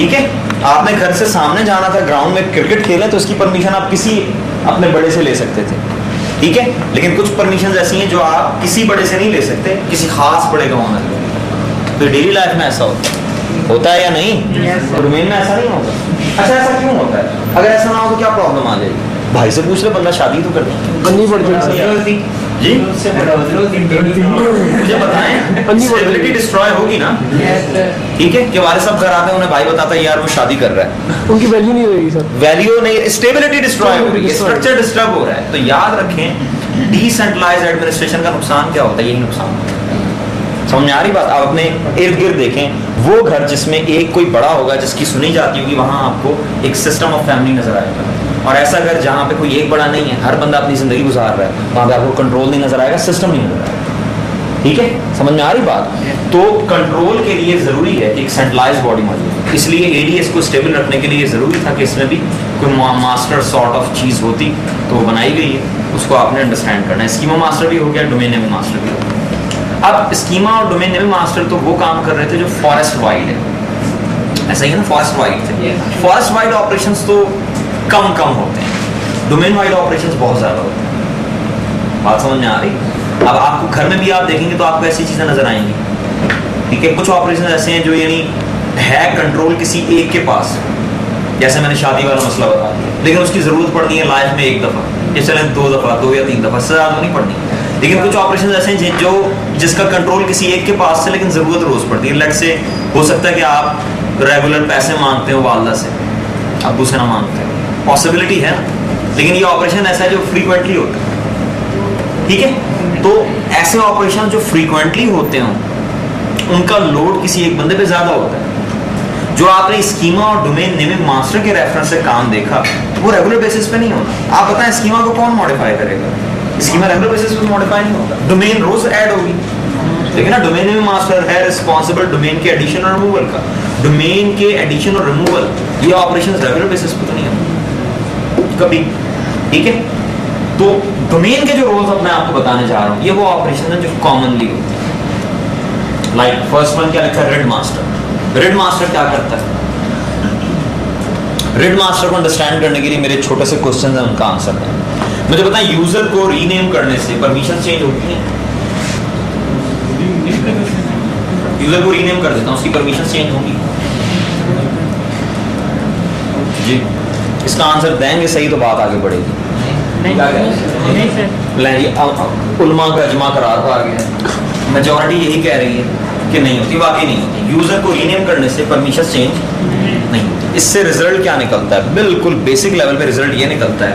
ठीक है, आपने घर से सामने जाना था ग्राउंड में क्रिकेट खेलें तो इसकी परमिशन आप किसी अपने बड़े से ले सकते थे, ठीक है, लेकिन कुछ परमिशन ऐसी हैं जो आप किसी बड़े से नहीं ले सकते, किसी खास बड़े का होना चाहिए। तो डेली लाइफ में ऐसा होता है या नहीं? डोमेन में ऐसा नहीं होता। अच्छा, ऐसा क्यों होता है? अगर ऐसा ना हो तो क्या प्रॉब्लम आ जाएगी? भाई से पूछ ले, बंदा शादी तो करनी पड़ जाएगी जी। मुझे बताएं, स्टेबिलिटी डिस्ट्रॉय होगी ना, ठीक है, कि हमारे सब घर आते हैं, उन्हें भाई बताता है यार वो शादी कर रहा है, उनकी वैल्यू नहीं रहेगी सर, वैल्यू नहीं, स्टेबिलिटी डिस्ट्रॉय हो रही है, स्ट्रक्चर डिस्टर्ब हो रहा है। तो याद रखें डिसेंट्रलाइज्ड एडमिनिस्ट्रेशन का नुकसान क्या होता है, यही नुकसान होता है। समझ में आ रही बात? आप अपने इर्द गिर्द देखें, वो घर जिसमें एक कोई बड़ा होगा जिसकी सुनी जाती होगी, वहां आपको एक सिस्टम ऑफ फैमिली नजर आएगा। और ऐसा घर जहाँ पे कोई एक बड़ा नहीं है, हर बंदा अपनी जिंदगी गुजार रहा है, वहां पे आपको कंट्रोल नहीं नजर आएगा, सिस्टम नहीं नजर आएगा। ठीक है, समझ में आ रही बात? तो कंट्रोल के लिए जरूरी है कि एक सेंट्रलाइज्ड बॉडी मौजूद है। इसलिए एडीएस को स्टेबल रखने के लिए जरूरी था कि इसमें भी कोई मास्टर सॉर्ट ऑफ चीज होती, तो वो बनाई गई है, उसको आपने अंडरस्टैंड करना है। स्कीमा मास्टर भी हो गया, डोमेन नेम मास्टर भी हो गया। अब स्कीमा और डोमेन नेम मास्टर तो वो काम कर रहे थे जो फॉरेस्ट वाइड है, ऐसा ही है ना, फॉरेस्ट वाइड थे। फॉरेस्ट वाइड ऑपरेशंस तो कम होते हैं, डोमेन वाइड ऑपरेशंस बहुत ज्यादा होते हैं। बात समझ में आ रही? अब आपको घर में भी आप देखेंगे तो आपको ऐसी चीजें नजर आएंगी, ठीक है। कुछ ऑपरेशन ऐसे हैं जो यानी है कंट्रोल किसी एक के पास, जैसे मैंने शादी वाला मसला बता दिया, लेकिन उसकी जरूरत पड़नी है लाइफ में एक दफा, ये चले 2 दफा, 2 या 3 दफा, से ज्यादा नहीं पड़नी। लेकिन कुछ ऑपरेशन ऐसे हैं जो जिसका कंट्रोल किसी एक के पास से, लेकिन जरूरत रोज पड़ती है। लेट से हो सकता है कि आप रेगुलर पैसे मांगते हो वालदा से, अब्बू से ना मांगते हो, पॉसिबिलिटी है ना, लेकिन ये ऑपरेशन ऐसा है जो फ्रीक्वेंटली होता है, ठीक है। तो ऐसे ऑपरेशन जो फ्रीक्वेंटली होते हैं उनका लोड किसी एक बंदे पे ज्यादा होता है। जो आपने स्कीमा और डोमेन नेमिंग मास्टर के रेफरेंस से काम देखा, वो रेगुलर बेसिस पे नहीं होता। आप बताएं स्कीमा को कौन मॉडिफाई करेगा? स्कीमा रेगुलर बेसिस पे मॉडिफाई नहीं होता, डोमेन रोज ऐड होगी, लेकिन ना डोमेन नेमिंग मास्टर है रिस्पांसिबल डोमेन के एडिशन और रिमूवल का। डोमेन के एडिशन और रिमूवल ये ऑपरेशन रेगुलर बेसिस पे तो नहीं होता कभी, ठीक है। तो डोमेन के जो रोल्स अब मैं आपको बताने जा रहा हूं, ये वो ऑपरेशन है जो कॉमनली होते हैं। लाइक फर्स्ट वन क्या लिखा है, रिड मास्टर। रिड मास्टर क्या करता है? रिड मास्टर को अंडरस्टैंड करने के लिए मेरे छोटे से क्वेश्चन है, उनका आंसर है। मुझे बताएं, यूजर को रीनेम करने से परमिशन चेंज होती है? यूजर को रीनेम कर देता हूं, उसकी परमिशन चेंज होंगी जी? इसका आंसर देंगे सही तो बात आगे बढ़ेगी। उलमा का इजमा करार आ गया, मेजॉरिटी यही कह रही है कि नहीं होती, वाकई नहीं होती। यूजर को रीनेम करने से परमिशन चेंज नहीं होती। इससे रिजल्ट क्या निकलता है? बिल्कुल बेसिक लेवल पे रिजल्ट ये निकलता है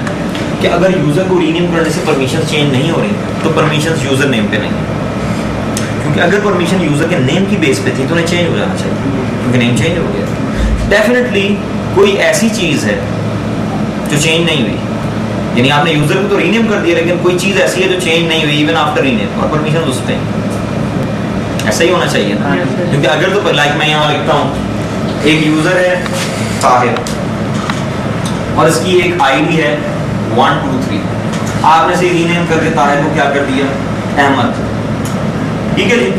कि अगर यूजर को रीनेम करने से परमिशन चेंज नहीं हो रही तो परमिशन यूजर नेम पे नहीं, क्योंकि अगर परमिशन यूजर के नेम की बेस पे थी तो उन्हें चेंज हो जाना चाहिए, क्योंकि नेम चेंज हो गया। डेफिनेटली कोई ऐसी चीज है जो चेंज नहीं हुई, यानी आपने यूजर को तो रीनेम कर दिया, लेकिन कोई चीज ऐसी है जो चेंज नहीं हुई इवन आफ्टर रीनेम, और परमिशन उस पे ऐसा ही होना चाहिए ना। क्योंकि अगर तो लाइक मैं यहाँ लिखता हूँ, एक यूजर है ताहिर और इसकी एक आईडी है 1 2 3, आपने से रीनेम करके ताहिर को क्या कर दिया, अहमद, ठीक है जी।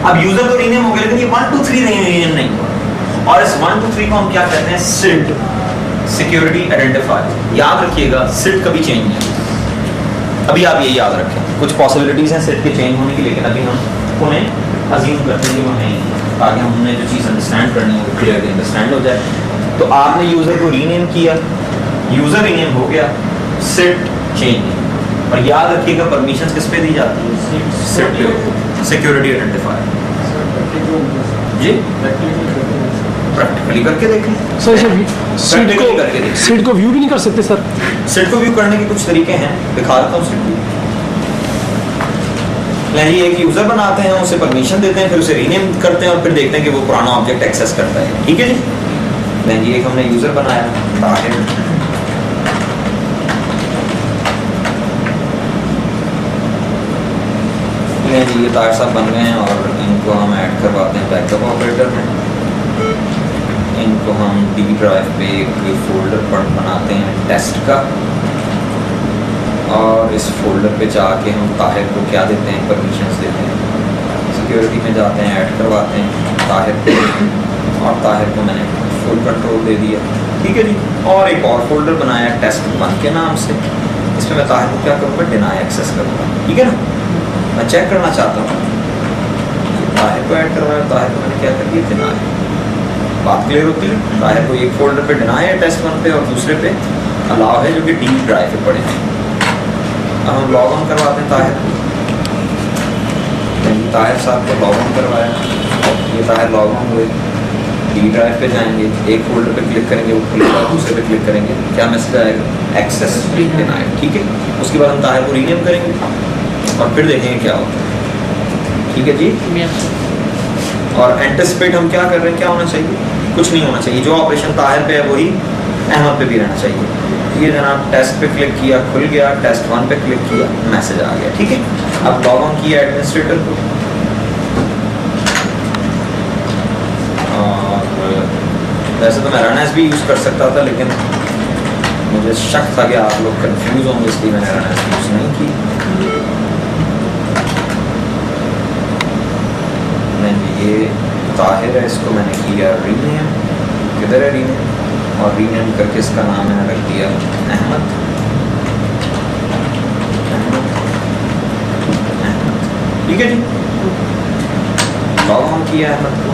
अब यूजर तो रीनेम हो गया, लेकिन ये 1 2 3 रीनेम नहीं हुआ। और इस 1 2 3 को हम क्या कहते हैं, सिड, सिक्योरिटी आइडेंटिफायर। याद रखिएगा सिड कभी चेंज नहीं, अभी आप ये याद रखें। कुछ पॉसिबिलिटीज हैं सिड के चेंज होने की, लेकिन अभी हम उन्हें अज्यूम करते हैं कि वो नहीं, ताकि हमने जो चीज़ अंडरस्टैंड करनी है वो क्लियरली अंडरस्टैंड हो जाए। तो आपने यूजर को रीनेम किया, यूजर रीनेम हो गया, सिड चेंज नहीं। और याद रखिएगा परमिशन किस पे दी जाती है, सिड पे, सिक्योरिटी आइडेंटिफायर जी। प्रैक्टिकली करके देखें सर, सीट को व्यू भी नहीं कर सकते सर? सीट को व्यू करने के कुछ तरीके हैं, दिखा देता हूँ। सीट जी एक यूजर बनाते हैं, उसे परमिशन देते हैं, फिर उसे रीनेम करते हैं और फिर देखते हैं कि वो पुराना ऑब्जेक्ट एक्सेस करता है, ठीक है जी। जी एक हमने यूजर बनाया ताहिर, जी ये ताहिर साहब बन गए हैं और इनको हम ऐड करवाते हैं बैकअप ऑपरेटर में। इनको हम डी ड्राइव पे एक फोल्डर बनाते हैं टेस्ट का, और इस फोल्डर पे जाके हम ताहिर को क्या देते हैं, परमिशंस देते हैं। सिक्योरिटी में जाते हैं, ऐड करवाते हैं ताहिर को, और ताहिर को मैंने फुल कंट्रोल दे दिया, ठीक है जी। और एक और फोल्डर बनाया test1 के नाम से, इसमें मैं ताहिर को क्या करूँगा, डिनाई एक्सेस करूँगा, ठीक है ना। मैं चेक करना चाहता हूँ, ताहिर को ऐड करवाया, ताहिर को मैंने क्या कर दिया, डिनाई। बात क्लियर होती है। ताहिर को एक फोल्डर पे डिनाई है test1 पे, और दूसरे पे अलाउ है जो कि डी ड्राइव पे पड़े हैं। अब हम लॉग ऑन करवाते हैं ताहिर को, ताहिर साहब को लॉग ऑन करवाया, ये ताहिर लॉग ऑन हुए, डी ड्राइव पे जाएंगे, एक फोल्डर पे क्लिक करेंगे, वो खुलेगा, दूसरे पे क्लिक करेंगे, क्या मैसेज आएगा, एक्सेस डिनाइड, ठीक है। उसके बाद हम ताहिर को रीनेम करेंगे और फिर देखेंगे क्या होता है, ठीक है जी। और एंटिसिपेट हम क्या कर रहे हैं, क्या होना चाहिए, कुछ नहीं होना चाहिए, जो ऑपरेशन ताहिर पे है वही अहमद पे भी रहना चाहिए। ये जनाब टेस्ट पे क्लिक किया, खुल गया, test1 पे क्लिक किया, मैसेज आ गया, ठीक है। अब लॉग ऑन किया एडमिनिस्ट्रेटर को, वैसे तो मैं रन एज भी यूज़ कर सकता था, लेकिन मुझे शक था कि आप लोग कंफ्यूज होंगे, इसलिए मैंने रन एज यूज़ नहीं की। नहीं, ये ताहिर है, इसको मैंने किया रीनेम, किधर है रीनेम, और रीनेम करके इसका नाम मैंने रख दिया अहमद, ठीक है जी। लॉग ऑन किया अहमद को,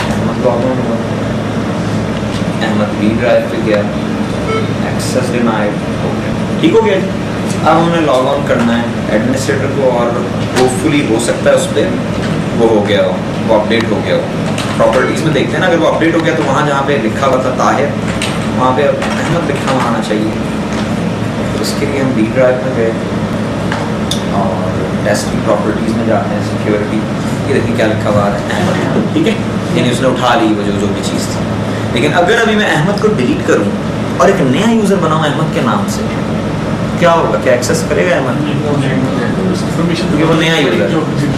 अहमद लॉग ऑन हुआ, अहमद डी ड्राइव पे गया, एक्सेस डिनाइड, ठीक हो गया जी। अब हमें लॉग ऑन करना है एडमिनिस्ट्रेटर को, और होपफुली हो सकता है उस पर वो हो गया हो, वो अपडेट हो गया हो। प्रॉपर्टीज़ में देखते हैं ना, अगर वो अपडेट हो गया तो वहाँ जहाँ पे लिखा हुआ था ताहिर, वहाँ पे अहमद लिखा हुआ आना चाहिए। तो इसके लिए हम डी ड्राइव में गए और टेस्ट की प्रॉपर्टीज़ में जाते हैं, सिक्योरिटी, ये देखिए क्या लिखा हुआ है अहमद, ठीक है, यानी उसने उठा ली वो जो भी चीज़ थी। लेकिन अगर अभी मैं अहमद को डिलीट करूँ और एक नया यूज़र बनाऊँ अहमद के नाम से, क्या होगा, क्या एक्सेस करेगा अहमद, क्योंकि वो नया यूज़र,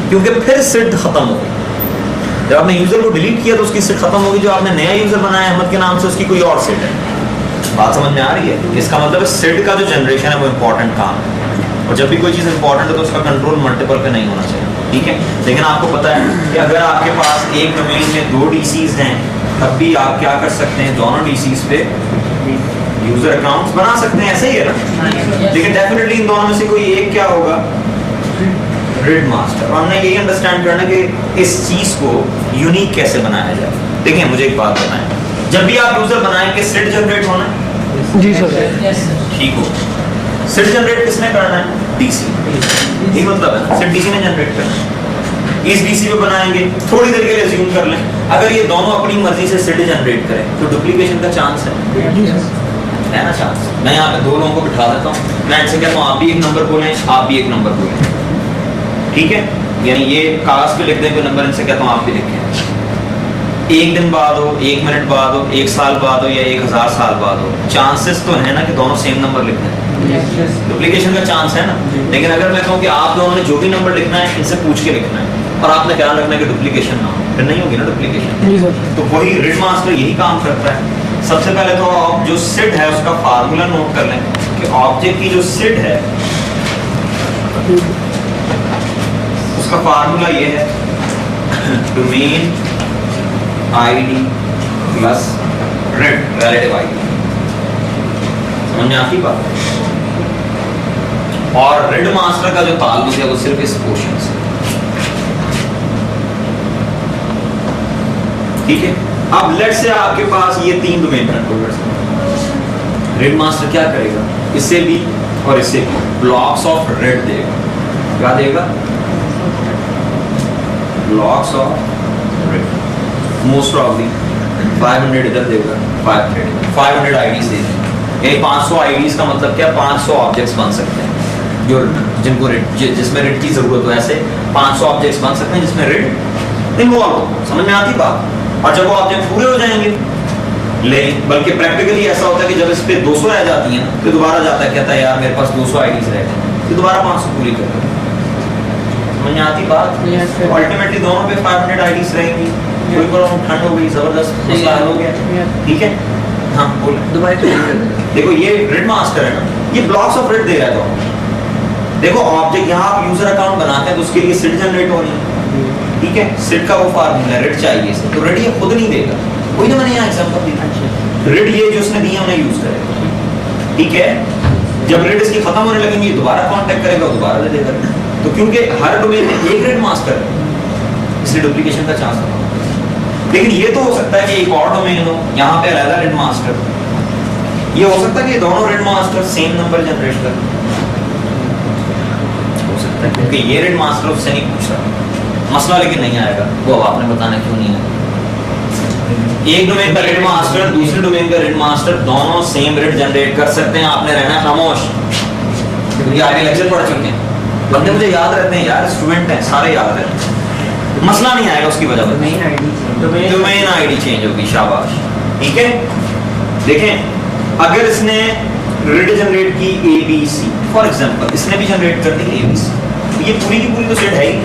क्योंकि फिर सिड खत्म हो गई। जब आपने यूज़र को डिलीट किया तो उसकी सिड खत्म होगी, जो आपने नया यूज़र बनाया अहमद के नाम से उसकी कोई और सिड है। बात समझ में आ रही है। इसका मतलब सिड का जो जनरेशन है वो इंपॉर्टेंट काम है, और जब भी कोई चीज़ इंपॉर्टेंट है तो उसका कंट्रोल मल्टीपल पे नहीं होना चाहिए, ठीक है। लेकिन आपको पता है कि अगर आपके पास एक डोमेन में 2 DCs हैं, तब भी आप क्या कर सकते हैं, दोनों DCs पे यूजर अकाउंट्स बना सकते हैं, ऐसे ही है ना। लेकिन डेफिनेटली इन दोनों में से कोई एक क्या होगा, रिड मास्टर। हमने यही अंडरस्टैंड करना कि इस चीज को यूनिक कैसे बनाया जाए। देखिए मुझे एक बात बताएं, जब भी आप यूजर बनाएंगे सिड जनरेट होना है, जी सर, ठीक हो। सिड जनरेट किसने करना है, डीसी, ये मतलब है ना, सिड डीसी ने जनरेट करना है। इस डीसी पे बनाएंगे, थोड़ी देर के लिए अज्यूम कर लें, अगर ये दोनों अपनी मर्जी से सिड जनरेट करें तो डुप्लीकेशन का चांस है ना, चांस। मैं यहाँ पे 2 लोगों को बिठा देता हूँ, मैं इनसे कहता हूँ आप भी एक नंबर बोलें, आप भी एक नंबर बोलें, ठीक है। यानी ये कागज पे लिख दें कोई नंबर, इनसे कहता हूँ आप भी लिखें। 1 दिन बाद हो, 1 मिनट बाद हो, 1 साल बाद हो, या 1000 साल बाद हो, चांसेस तो है ना कि दोनों सेम नंबर लिख दें, डुप्लीकेशन का चांस है ना। लेकिन अगर मैं कहूँ कि आप दोनों ने जो भी नंबर लिखना है इनसे पूछ के लिखना है, और आपने ख्याल रखना है कि डुप्लीकेशन ना हो, फिर नहीं होगी ना डुप्लीकेशन। तो वही रिड मास्टर यही काम करता है। सबसे पहले तो आप जो सिड है उसका फार्मूला नोट कर लें कि ऑब्जेक्ट की जो सिड है उसका फार्मूला ये है, domain ID plus RID relative ID. समझ में आती बात। और रिड मास्टर का जो ताल्लुक है वो सिर्फ इस पोर्शन से, ठीक है। अब लेट से आपके पास ये 3 डोमेन कंट्रोलर्स हैं, रिड मास्टर क्या करेगा, इससे भी और इससे भी ब्लॉक्स ऑफ रिड देगा। क्या देगा, blocks of RID. Most probably 500 इधर देगा, 500 आईडीज देगा। यानी 500 आईडीज का मतलब क्या, 500 ऑब्जेक्ट्स बन सकते हैं जो जिनको रिड, जिसमें रिड की जरूरत हो। ऐसे 500 ऑब्जेक्ट्स बन सकते हैं जिसमें रिड इन्वॉल्व हो। समझ में आती बात। और जब वो ऑब्जेक्ट पूरे हो जाएंगे, ले बल्कि प्रैक्टिकली ऐसा होता है कि जब इस पे 200 रह जाती हैं ना, तो दोबारा जाता है, कहता है यार मेरे पास 200 आईडीज रह गए, तो दोबारा 500 पूरी कर दो। समझ में आती बात। अल्टीमेटली दोनों पे 500 आईडीज रहेंगी। कोई प्रॉब्लम, ठंड हो गई, जबरदस्त मसला हल हो गया, ठीक है। हाँ बोले, देखो ये रिड मास्टर है ना, ये ब्लॉक्स ऑफ रिड दे रहा है। तो देखो ऑब्जेक्ट यहाँ आप यूजर अकाउंट बनाते हैं तो उसके लिए सिड जनरेट हो रही है, ठीक है, सिड का वो फार्मूला है, रिड चाहिए इसे, तो रिड ये खुद नहीं देगा, कोई ना मैंने यहाँ एग्जांपल दिया, रिड ये जो उसने दिया उन्हें यूज करेगा, ठीक है। जब रिड इसकी खत्म होने लगेंगी दोबारा कांटेक्ट करेगा, दोबारा दे देगा। तो क्योंकि हर डोमेन में एक रिड मास्टर है, इसलिए डुप्लीकेशन का चांस है। लेकिन ये तो हो सकता है कि एक और डोमेन हो, यहाँ पे अलग रिड मास्टर, ये हो सकता है कि दोनों RID master same number generate कर, हो सकता है, क्योंकि ये रिड मास्टर उससे नहीं पूछ रहा मसला, लेकिन नहीं आएगा वो, अब आपने बताना क्यों नहीं आएगा। एक डोमेन का रिड मास्टर, दूसरे डोमेन का रिड मास्टर, दोनों सेम रिड जनरेट कर सकते हैं, आपने रहना खामोश, क्योंकि आगे लेक्चर पढ़ चुके हैं, बंदे मुझे याद रहते हैं यार, स्टूडेंट हैं सारे याद रहते, मसला नहीं आएगा उसकी वजह से। डोमेन आईडी चेंज होगी, शाबाश, ठीक है। देखें अगर इसने रिड जनरेट की ABC, फॉर एग्जांपल इसने भी जनरेट कर दी ABC, तो ये पूरी की पूरी तो सेट है ही,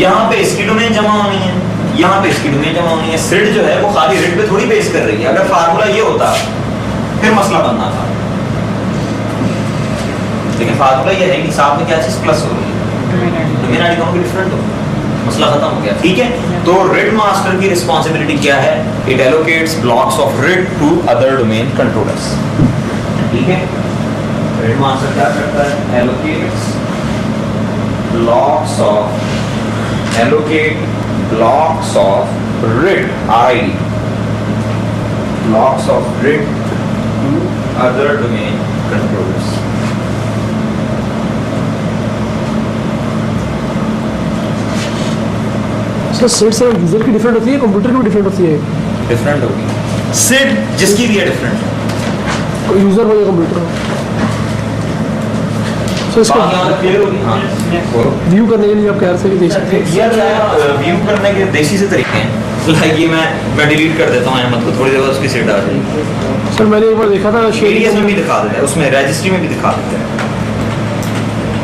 यहाँ पे इसकी डोमेन जमा होनी है, यहाँ पे इसकी डोमेन जमा होनी है, सिड जो है वो खाली रिड पे थोड़ी बेस कर रही है, अगर फार्मूला ये होता फिर मसला बनना था, लेकिन फार्मूला ये है कि साथ में क्या चीज प्लस हो रही है, डोमेन आईडी दोनों की डिफरेंट हो, मसला खत्म हो गया, ठीक है। तो रिड मास्टर की रिस्पांसिबिलिटी क्या है, it allocates blocks of RID to other domain controllers, ठीक है। रिड मास्टर क्या करता है, allocates blocks of, allocate blocks of read ID, blocks of read to other domain controllers. Sir SID से user की डिफरेंट होती है, कंप्यूटर की भी डिफरेंट होती है? डिफरेंट होगी, सिड जिसकी भी है डिफरेंट, यूजर हो या कंप्यूटर हो। तो इसको क्लियर होगी, हाँ व्यू करने के लिए आप कह रहे थे कि देख सकते हैं, यार व्यू करने के देसी से तरीके हैं, लाइक ये मैं डिलीट कर देता हूँ अहमद को, थोड़ी देर बाद उसकी सिड आ जाएगी। सर मैंने एक बार देखा था शेरियस में भी दिखा देता है, उसमें रजिस्ट्री में भी दिखा देता है,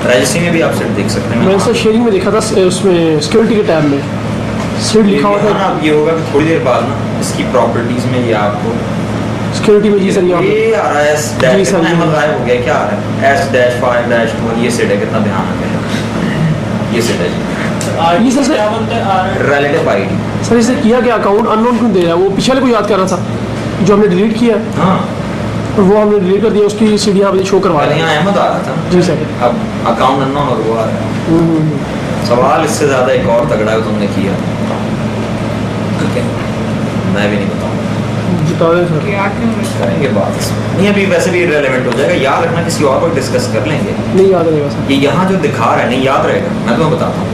रजिस्ट्री में भी आप सिड देख सकते हैं। मैंने सर शेयरिंग में देखा था, उसमें सिक्योरिटी के टैब में सिड लिखा हुआ था। अब ये होगा कि थोड़ी देर बाद ना इसकी प्रॉपर्टीज में ये आपको सिक्योरिटी में, जी सर यहाँ ये आ रहा है जी सर, अहमद गायब हो गया, क्या आ रहा है S-5-2, ये सेट है, कितना ध्यान रखें, ये सेट है, ये सर रिलेटिव आईडी। सर इसे किया क्या, अकाउंट अननोन क्यों दे रहा है, वो पिछले को याद कर रहा था जो हमने डिलीट किया, हाँ और वो हमने डिलीट कर दिया, उसकी सीडी यहाँ पे शो करवा रहा है, यहाँ अहमद आ रहा था, जी सर। अब अकाउंट अननोन और वो आ रहा है, सवाल इससे ज्यादा एक और तगड़ा है तुमने किया, ठीक है, मैं भी नहीं बताऊंगा, बता दें सर, करेंगे बात इसमें, नहीं अभी वैसे भी इररिलेवेंट हो जाएगा, याद रखना किसी और को डिस्कस कर लेंगे, नहीं याद रहेगा सर, ये यहाँ जो दिखा रहा है नहीं याद रहेगा, मैं तुम्हें बताता हूँ,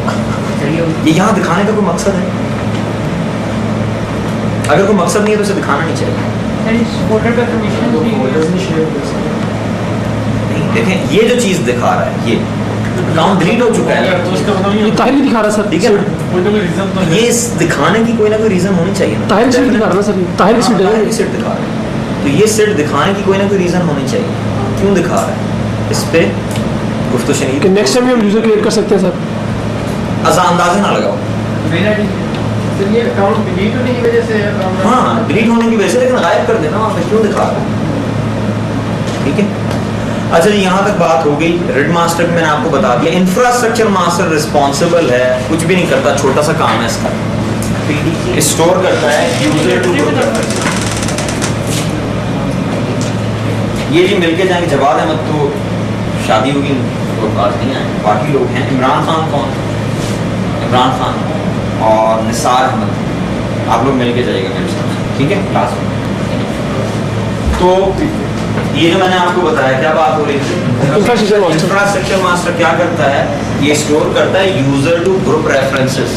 ये यहाँ दिखाने का कोई मकसद है, अगर कोई मकसद नहीं है तो इसे दिखाना नहीं चाहिए, नहीं देखें ये जो चीज दिखा रहा है, ये अकाउंट डिलीट हो चुका है, ये ताहिर भी दिखा रहा है सर, ठीक है ना, ये दिखाने की कोई ना कोई रीजन होनी चाहिए ना, ताहिर सीट दिखा रहा है सर, ताहिर की सीट ताहिर की सीट दिखा रहा है, तो ये सीट दिखाने की कोई ना कोई रीजन होनी चाहिए, क्यों दिखा रहा है, इस पे गुफ्तगू शनीद कि नेक्स्ट टाइम हम यूजर क्रिएट कर सकते हैं सर, अंदाजे ना लगाओ, ये अकाउंट डिलीट होने की वजह से, हाँ डिलीट होने की वजह से, लेकिन गायब कर देना वहाँ पे, क्यों दिखा रहा है, ठीक है। अच्छा जी यहाँ तक बात हो गई, रिड मास्टर मैंने आपको बता दिया, इंफ्रास्ट्रक्चर मास्टर रिस्पॉन्सिबल है, कुछ भी नहीं करता, छोटा सा काम है इसका, स्टोर करता है, यूजर टू ग्रुप करता है, ये जी मिलके जाएंगे, जवाब अहमद तो शादी होगी तो बात नहीं आए, बाकी लोग हैं, इमरान खान कौन, इमरान खान और निसार अहमद, आप लोग मिलके जाइएगा मेरे साथ, ठीक है क्लास में। तो ये जो मैंने आपको बताया क्या बात हो रही थी, इंफ्रास्ट्रक्चर मास्टर क्या करता है, ये स्टोर करता है यूजर टू ग्रुप रेफरेंसेस,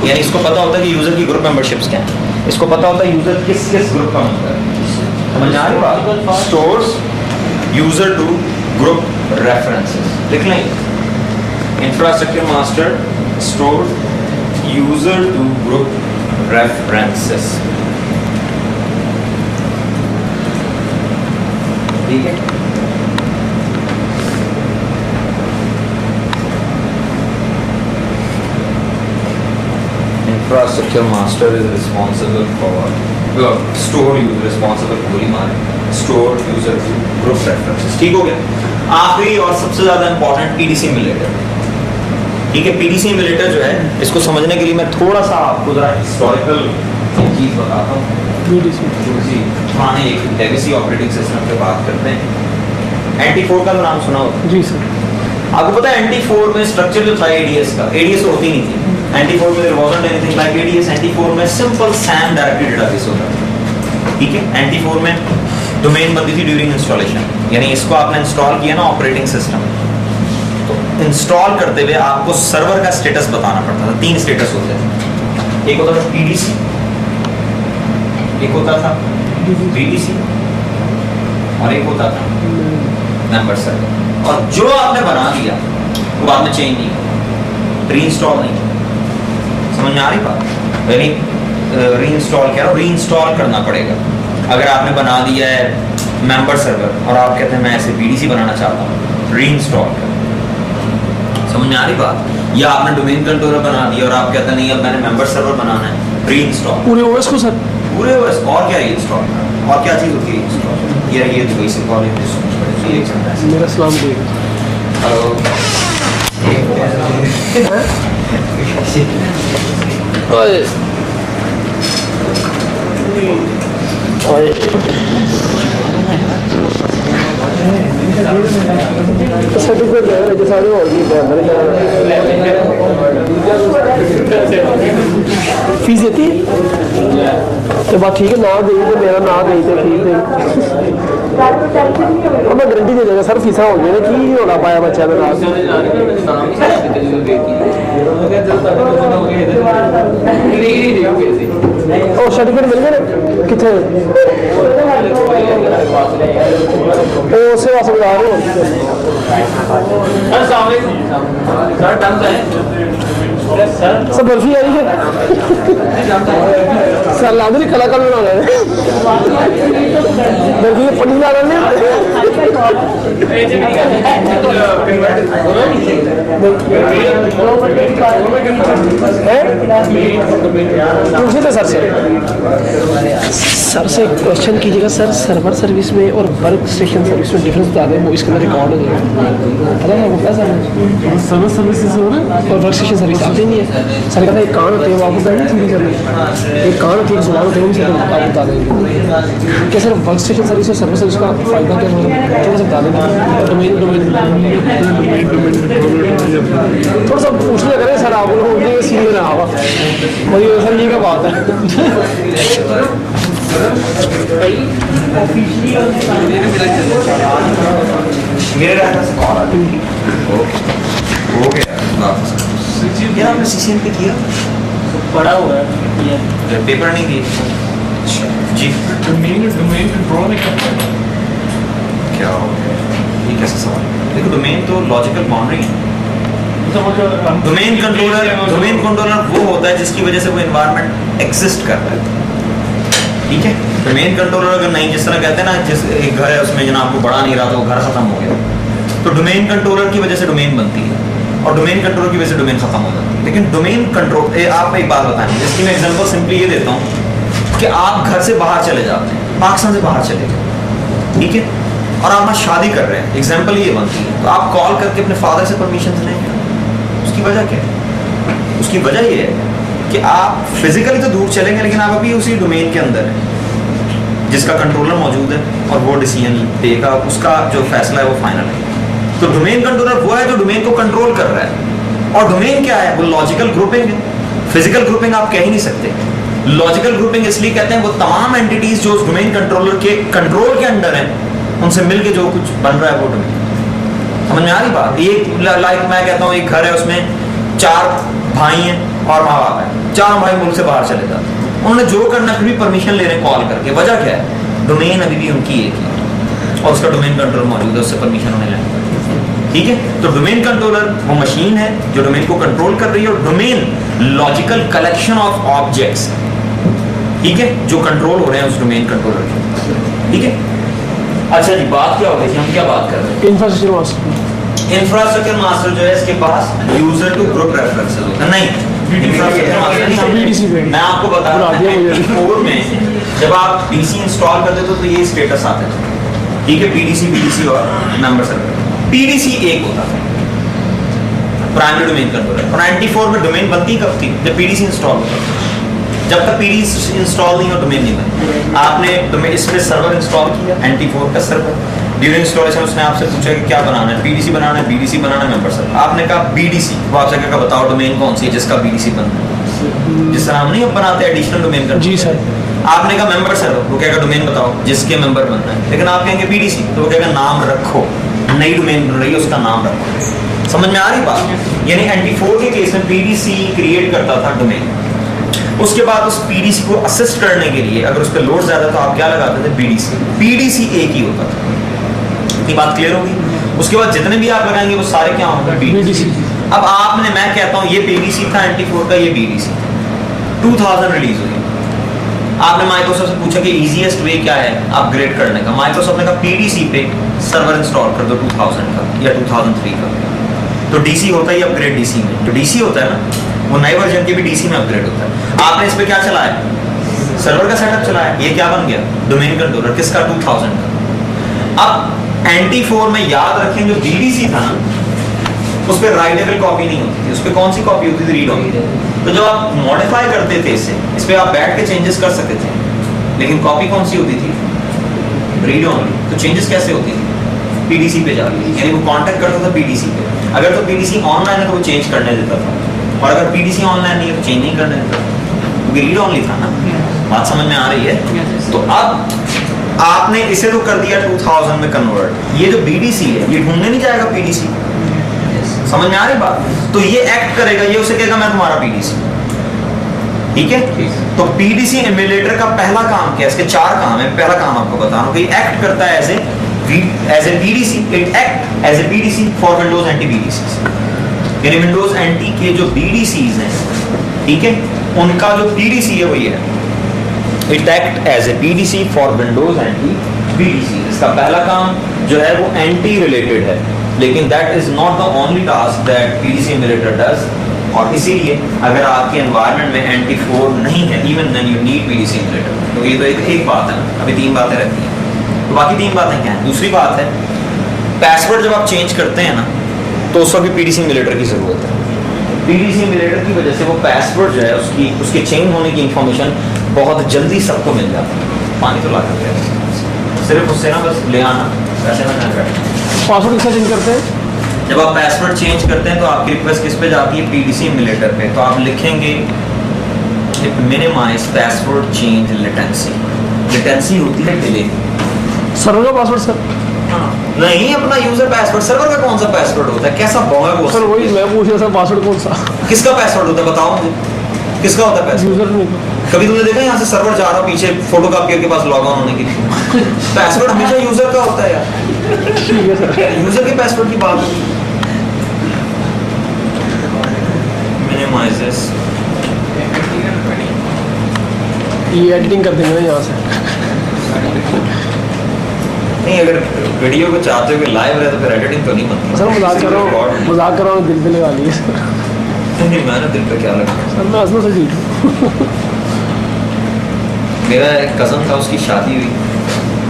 यानी इसको पता होता है कि यूजर की ग्रुप मेंबरशिप्स क्या है, इसको पता होता है यूजर किस किस ग्रुप का मेंबर है, समझ आ रही बात, stores user to group references, लिख लें, infrastructure master store user to group references, ठीक है। Infrastructure master is responsible for store user responsible पूरी मारे store user group references, ठीक हो गया। आखिरी और सबसे ज्यादा इंपॉर्टेंट PDC Emulator, ठीक है। पीडीसी एमुलेटर जो है, इसको समझने के लिए मैं थोड़ा सा आपको जरा हिस्टोरिकल चीज बताता हूँ। पुराने एक लेगेसी ऑपरेटिंग सिस्टम पे बात करते हैं। NT4 का तो नाम सुना होगा जी सर। आपको पता है NT4 में स्ट्रक्चर जो था ADS का, ADS होती नहीं थी NT4 में, there wasn't anything like ADS। NT4 में सिंपल SAM डायरेक्टरी डेटाबेस होता था, ठीक है। NT4 में डोमेन बनती थी ड्यूरिंग इंस्टॉलेशन, यानी इसको आपने इंस्टॉल किया ना ऑपरेटिंग सिस्टम, तो इंस्टॉल करते हुए आपको सर्वर का स्टेटस बताना पड़ता था। 3 स्टेटस होते थे, एक होता था PDC, एक होता था BDC और एक होता था मेंबर सर्वर। और जो आपने बना दिया वो बाद में चेंज नहीं होगा, रीइंस्टॉल नहीं, समझ में आ रही बात? यानी रीइंस्टॉल क्या है, रीइंस्टॉल करना पड़ेगा। अगर आपने बना दिया है मेंबर सर्वर और आप कहते हैं मैं ऐसे BDC बनाना चाहता हूँ, रीइंस्टॉल कर, समझ में आ रही बात? या आपने डोमेन कंट्रोलर बना दिया और आप कहते हैं नहीं अब मैंने मेंबर सर्वर बनाना है, रीइंस्टॉल पूरे ओएस को सर, पूरे OS। और क्या रीइंस्टॉल, और क्या चीज़ होती है रीइंस्टॉल? ये तो बेसिक कॉल मेरा सलाम देगा। ओए ओए सर्टिफिकेट है जो सारे और भी फीस देती है तो बात ठीक है, ना दे तो मेरा ना दे तो फीस दे, मैं गारंटी दे देगा सर फीसा हो गई की नहीं होना पाया बच्चा के नाल और सर्टिफिकेट मिल गए कितने उसे वास्ते बता रहे हो सब बर्फी आई है सर ला नहीं कलाकार बना रहे बर्फी के पन्नी ला रहे सर से क्वेश्चन कीजिएगा सर, सर्वर सर्विस में और वर्क स्टेशन सर्विस में डिफरेंस बता दें, वो इसके अंदर रिकॉर्ड हो जाएगा, पता है आपको क्या सर? सर्वर सर्विसेज और वर्क स्टेशन सर्विस आती नहीं है सर, कहता है एक कान होते हैं वो आपको बताएंगे थ्योरी करने, एक कान होती है एक जुबान होती है उनसे आप बता देंगे क्या सर वर्क स्टेशन सर्विस और सर्वर सर्विस का फायदा क्या है, थोड़ा सा बता देंगे। थोड़ा सा पूछने करें सर, आप लोग सीधे ना आवा वही सर ये क्या बात है। मेरे रहने से कॉल आती है, ओके क्या आपने सीसीएन पे किया? पढ़ा हुआ है, पेपर नहीं दिए जी? डोमेन कंट्रोल क्या हो गया, ये कैसा सवाल? देखो डोमेन तो लॉजिकल बाउंड्री है। डोमेन कंट्रोलर वो होता है जिसकी वजह से वो एनवायरनमेंट एग्जिस्ट कर रहा है, ठीक है। डोमेन कंट्रोलर अगर नहीं, जिस तरह कहते हैं ना, जिस एक घर है उसमें जनाब को बढ़ा नहीं रहा तो वो घर खत्म हो गया, तो डोमेन कंट्रोलर की वजह से डोमेन बनती है और डोमेन कंट्रोलर की वजह से डोमेन खत्म हो जाता है। लेकिन डोमेन कंट्रोल, आप एक बात बताएं, जिसकी मैं एग्जांपल सिंपली ये देता हूँ कि आप घर से बाहर चले जाते हैं, पाकिस्तान से बाहर चले गए, ठीक है, और आप शादी कर रहे हैं, एग्जाम्पल ये बनती है, तो आप कॉल करके अपने फादर से परमिशन लेंगे। उसकी वजह क्या है? उसकी वजह ये है कि आप फिजिकली तो दूर चलेंगे लेकिन आप अभी उसी डोमेन के अंदर हैं जिसका कंट्रोलर मौजूद है और वो डिसीजन देगा, उसका जो फैसला है वो फाइनल है। तो डोमेन कंट्रोलर वो है जो डोमेन को कंट्रोल कर रहा है। और डोमेन क्या है? वो लॉजिकल ग्रुपिंग है, फिजिकल ग्रुपिंग आप कह ही नहीं सकते। लॉजिकल ग्रुपिंग इसलिए कहते हैं वो तमाम एंटिटीज जो उस डोमेन कंट्रोलर के कंट्रोल के अंडर हैं उनसे मिलके जो कुछ बन रहा है वो डोमेन। समझ में आ रही बात? ये लाइक मैं कहता हूँ एक घर है, उसमें 4 भाई हैं और माँ बाप है, 4 भाई मुल्क से बाहर चले जाते हैं, उन्होंने जो करना फिर भी परमिशन ले रहे हैं कॉल करके। वजह क्या है? डोमेन अभी भी उनकी एक ही और उसका डोमेन कंट्रोलर मौजूद है, उससे परमिशन उन्हें लेनी पड़ेगी, ठीक है। तो डोमेन कंट्रोलर वो मशीन है जो डोमेन को कंट्रोल कर रही है और domain logical collection of objects, ठीक है, जो कंट्रोल हो रहे हैं उस डोमेन कंट्रोलर के, ठीक है। अच्छा जी, बात क्या हो रही थी, हम क्या बात कर रहे हैं? Infrastructure master. इंफ्रास्ट्रक्चर मास्टर जो है इसके पास यूजर टू ग्रुप रेफरेंसेस होता है। नहीं, इंफ्रास्ट्रक्चर मास्टर नहीं, मैं आपको बता रहा हूं कोड में जब आप डीसी इंस्टॉल करते हो तो ये स्टेटस आता है, ठीक है, पीडीसी, बीडीसी और मेंबर सर्वर। पीडीसी एक होता है, प्राइमरी डोमेन कंट्रोलर। और 94 में डोमेन बनती कब थी? जब पीडीसी इंस्टॉल होता था। जब तक पीडीसी इंस्टॉल नहीं हो डोमेन नहीं बनी। आपने डोमेन इसमें सर्वर इंस्टॉल किया 94 का सर्वर, ड्यूरिंग इंस्टॉलेशन उसने आपसे पूछा कि क्या बनाना है, पीडीसी बनाना है, बीडीसी बनाना है, मेंबर सर्वर। आपने कहा बीडीसी, वो आपसे कहा बताओ डोमेन कौन सी है जिसका बीडीसी बनना है। जिस तरह हम नहीं बनाते एडिशनल डोमेन का। जी सर। आपने कहा मेंबर सर्वर, वो कहेगा डोमेन बताओ जिसके मेंबर बनना है। लेकिन आप कहेंगे बीडीसी, तो वो कहेगा नाम रखो, नई डोमेन बन रही है उसका नाम रखो। समझ में आ रही बात? यानी 94 के केस में पीडीसी क्रिएट करता था डोमेन, उसके बाद उस पीडीसी को असिस्ट करने के लिए अगर उस पर लोड ज्यादा तो आप क्या लगाते थे? बीडीसी। पीडीसी एक ही होता था। इतनी बात क्लियर होगी? उसके बाद जितने भी आप लगाएंगे वो सारे क्या होंगे? बीडीसी। अब आपने, मैं कहता हूं ये पीडीसी था 94 का, ये बीडीसी 2000 रिलीज हुई। आपने माइक्रोसॉफ्ट से पूछा कि इजीएस्ट वे क्या है अपग्रेड करने का। माइक्रोसॉफ्ट ने कहा पीडीसी पे सर्वर इंस्टॉल कर दो 2000 का या 2003 का। तो डीसी होता है अपग्रेड डीसी में, तो डीसी होता है ना, वो नए वर्जन के भी डीसी में अपग्रेड होता है। आपने इस पे क्या चलाया? सर्वर का सेटअप चलाया। ये क्या बन गया? Domain controller. किसका? 2000 का। अब 94 में याद रखें जो बीडीसी था ना, उस पर राइटेबल कॉपी नहीं होती थी, उस पर कौन सी कॉपी होती थी? Read only. तो जब आप मॉडिफाई करते थे इसे, इस पे आप बैठ के चेंजेस कर सकते थे, लेकिन कॉपी कौन सी होती थी? Read only. तो चेंजेस कैसे होती थी? पीडीसी पे जाके, यानी वो कांटेक्ट करता था पीडीसी पे। अगर तो पीडीसी ऑनलाइन है तो वो चेंज करने देता था, और अगर पीडीसी ऑनलाइन नहीं है तो चेंज नहीं करने देता, क्योंकि रीड ओनली था ना। बात समझ में आ रही है? तो अब आपने इसे तो कर दिया 2000 में कन्वर्ट। ये जो बीडीसी है ये ढूंढने नहीं जाएगा पीडीसी। समझ में आ रही बात? तो ये एक्ट करेगा, ये उसे कहेगा मैं तुम्हारा पीडीसी। ठीक है? तो पीडीसी एमुलेटर का पहला काम क्या है? इसके 4 काम है। पहला काम आपको बता रहा हूं कि एक्ट करता है as a PDC. It act as a PDC for Windows NT BDC. यानी विंडोज एंटी के जो बीडीसीज हैं, ठीक है, उनका जो पीडीसी है वही है it act as a PDC for Windows NT BDC. इसका पहला काम जो है वो एंटी रिलेटेड है, लेकिन that is not the only task that PDC emulator does. और इसीलिए अगर आपके एनवायरनमेंट में एंटी4 नहीं है, even then you need PDC emulator. तो ये तो एक बात है ना, अभी 3 बातें रहती हैं। तो बाकी 3 बातें क्या हैं? दूसरी बात है पासवर्ड जब आप चेंज करते हैं ना, तो उस वक्त भी पीडीसी एमुलेटर की जरूरत है। पीडीसी एमुलेटर की वजह से वो पासवर्ड जो है उसके चेंज होने की इंफॉर्मेशन बहुत जल्दी सबको मिल जाती है। पानी तो ला करते हैं, सिर्फ उससे ना बस ले आना, वैसे ना करना। पासवर्ड कैसे चेंज करते हैं? जब आप पासवर्ड चेंज करते हैं तो आपकी रिक्वेस्ट किस पे जाती है? पीडीसी एमुलेटर पे। तो आप लिखेंगे minimize password change latency. Latency होती है डिले। सर्वर का पासवर्ड सर? नहीं, अपना यूजर पासवर्ड। सर्वर का कौन सा पासवर्ड होता है? कैसा बोंगा वो? सर वही मैं पूछ रहा था, पासवर्ड कौन सा? किसका पासवर्ड होता है बताओ मुझे? किसका होता है पासवर्ड? यूजर नहीं। कभी तुमने देखा यहाँ से सर्वर जा रहा पीछे फोटोकॉपियर के पास लॉग ऑन होने के लिए? पासवर्ड हमेशा यूजर का होता है यार। ठीक है सर। यूजर के पासवर्ड की बात होगी। Minimise this. ये एडिटिंग कर देंगे ना यहाँ से। नहीं, अगर वीडियो को चाहते हो कि लाइव रहे तो फिर एडिटिंग तो नहीं बनती। सर मजाक कर रहा हूँ, दिल पे लगा लिए सर। नहीं, मैंने दिल पे क्या लगा? सर मैं असलों से जीत हूँ। मेरा एक कज़न था, उसकी शादी हुई,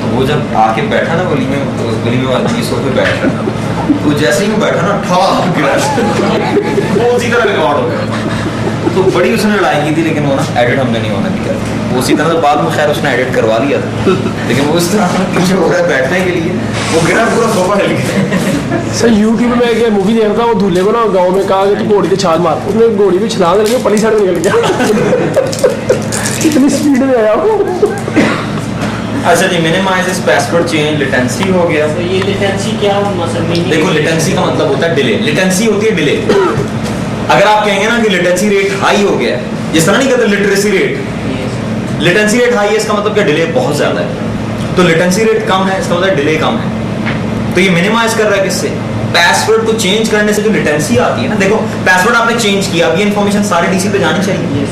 तो वो जब आके बैठा ना गली में, तो उस गली में वाले सोफे पे बैठ रहा, तो जैसे ही वो बैठा ना ठा गिरा, वो उसी तरह रिकॉर्ड हो गया। तो बड़ी उसने लड़ाई की थी, लेकिन वो ना एडिट हमने नहीं होने दिया। वो उसी तरह बाद में खैर उसने एडिट करवा लिया था, लेकिन वो उस तरह पीछे हो रहा है बैठने के लिए, वो गिरा पूरा सोफा हिल गया। सर यूट्यूब में एक मूवी देख रहा था, वो दूल्हे को ना गाँव में कहा कि तू घोड़ी पे छाल मार, उसने घोड़ी पे छलांग लगी, पली साइड में निकल गया। इतनी स्पीड में आया वो। अच्छा जी, minimise this password change latency हो गया। तो ये लेटेंसी क्या मतलब? देखो, लेटेंसी का मतलब होता है डिले। लेटेंसी होती है डिले। अगर आप कहेंगे ना कि लेटेंसी रेट हाई हो गया, जिस तरह नहीं कहते literacy rate, latency rate high है इसका मतलब क्या? डिले बहुत ज्यादा है। तो लेटेंसी रेट कम है इसका मतलब डिले कम है। तो ये मिनिमाइज कर रहा है किससे? पासवर्ड को चेंज करने से जो लेटेंसी आती है ना, देखो पासवर्ड आपने चेंज किया, अब ये इन्फॉर्मेशन सारे डीसी पे जानी चाहिए,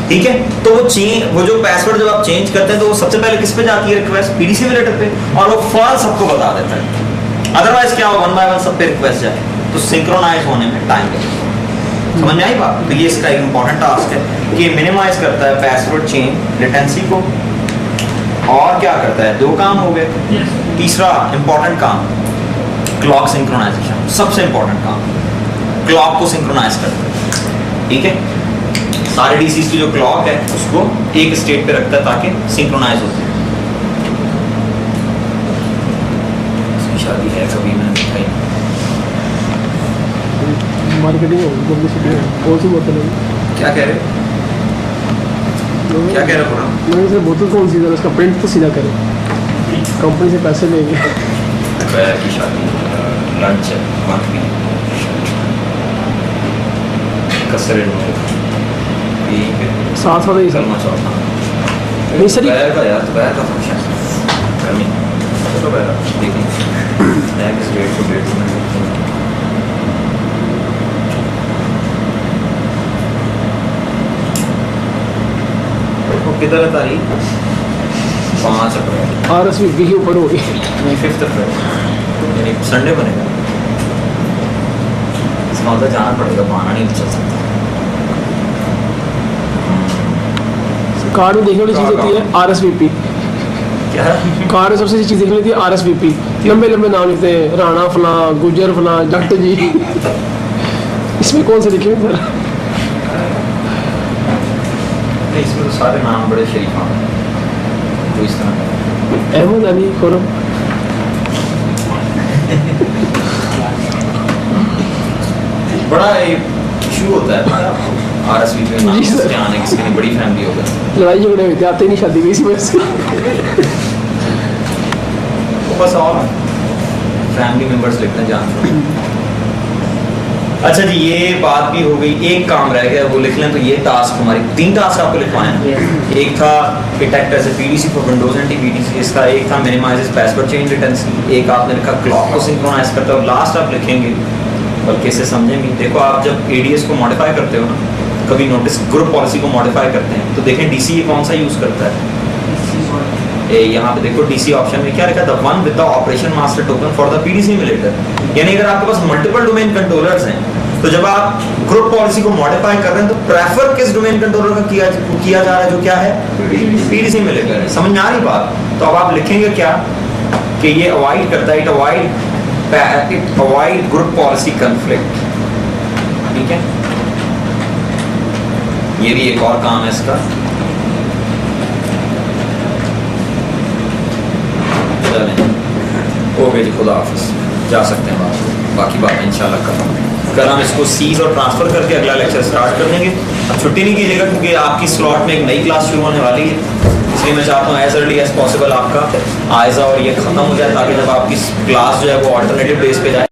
ठीक है? तो वो जो पासवर्ड जब आप चेंज करते हैं तो वो सबसे पहले किस पे जाती है रिक्वेस्ट? पीडीसी एमुलेटर पे, और वो फॉल्स सबको बता देता है। अदरवाइज क्या हो, 1 बाय 1 सब पे रिक्वेस्ट जाए, तो सिंक्रोनाइज होने में टाइम लगेगा। समझ में आई बात? तो ये इसका एक इंपॉर्टेंट टास्क है कि मिनिमाइज करता है पासवर्ड चेंज लेटेंसी को, और क्या करता है? 2 काम हो गए। तीसरा इंपॉर्टेंट काम क्लॉक सिंक्रोनाइजेशन, सबसे इंपॉर्टेंट काम। क्लॉक को सिंक्रोनाइज करता है, ठीक है। सारे डीसीज की जो क्लॉक है उसको एक स्टेट पे रखता है ताकि सिंक्रोनाइज होते हैं। इसकी शादी है कभी मैंने दिखाई मार्केटिंग हो पब्लिसिटी हो, कौन सी बोतल है? क्या कह रहे हो? क्या कह रहे हो पूरा? मैंने सर बोतल कौन सी है, उसका प्रिंट तो सीधा करें, कंपनी से पैसे लेंगे। पैर की शादी, लंच है, मंथली कसरे साथ वाला ही सर कलमा चौथा नहीं सर, दोपहर का यार, दोपहर का फंक्शन गर्मी दोपहर देखिए नेक्स्ट डेट को डेट में किधर है तारीख? 5 अप्रैल RSVP के ऊपर होगी, 5 अप्रैल यानी संडे बनेगा। इसका मतलब जाना पड़ेगा, बहाना नहीं चल सकता। कार्ड में देखने वाली चीज़ होती है RSVP। क्या कार्ड में सबसे चीज़ देखने होती है RSVP, लंबे लंबे नाम लिखते हैं, राणा फला, गुजर फला, जट जी। इसमें कौन से लिखे हैं सर? नहीं, इसमें तो सारे नाम बड़े शरीफ हैं तो इस तरह अहमद अली खुरम। बड़ा इशू होता है RSVP में नाम जी सर। उसके आने, किसी की बड़ी फैमिली होगा लड़ाई झगड़े हुए थे, आते ही नहीं शादी की इसी वजह से। तो बस और फैमिली मेंबर्स लिखना जानते हैं। अच्छा जी, ये बात भी हो गई, एक काम रह गया वो लिख लें। तो ये टास्क हमारे 3 टास्क आपको लिखवाए हैं। एक था it act as a PDC for Windows and PDC, इसका एक था मिनिमाइजेस पासवर्ड चेंज रिटेंसी, एक आपने लिखा क्लॉक को सिंक्रोनाइज करता है, और लास्ट आप लिखेंगे बल्कि इसे समझेंगे। देखो आप जब ADS को मॉडिफाई करते हो ना, कभी नोटिस ग्रुप पॉलिसी को मॉडिफाई करते हैं तो देखें DC ये कौन सा यूज करता है। यहाँ पे देखो DC ऑप्शन में क्या लिखा है, the one with the operation master token for the PDC emulator. यानी अगर आपके पास मल्टीपल डोमेन कंट्रोलर्स हैं तो जब आप ग्रुप पॉलिसी को मॉडिफाई कर रहे हैं तो प्रेफर किस डोमेन कंट्रोलर का किया जा रहा है, जो क्या है PDC एमुलेटर है। समझ में आ रही बात? तो अब आप लिखेंगे क्या कि ये अवॉइड करता है, it avoid group policy conflict, ठीक है। ये भी एक और काम है इसका। ओके जी, खुदा हाफिज़, जा सकते हैं बाकी बात इंशाल्लाह कल हम इसको सीज और ट्रांसफर करके अगला लेक्चर स्टार्ट कर देंगे। अब छुट्टी नहीं कीजिएगा क्योंकि आपकी स्लॉट में एक नई क्लास शुरू होने वाली है, इसलिए मैं चाहता हूँ एज अर्ली एज पॉसिबल आपका आयजा और ये ख़त्म हो जाए ताकि जब आपकी क्लास जो है वो ऑल्टरनेटिव डेज पे जाए।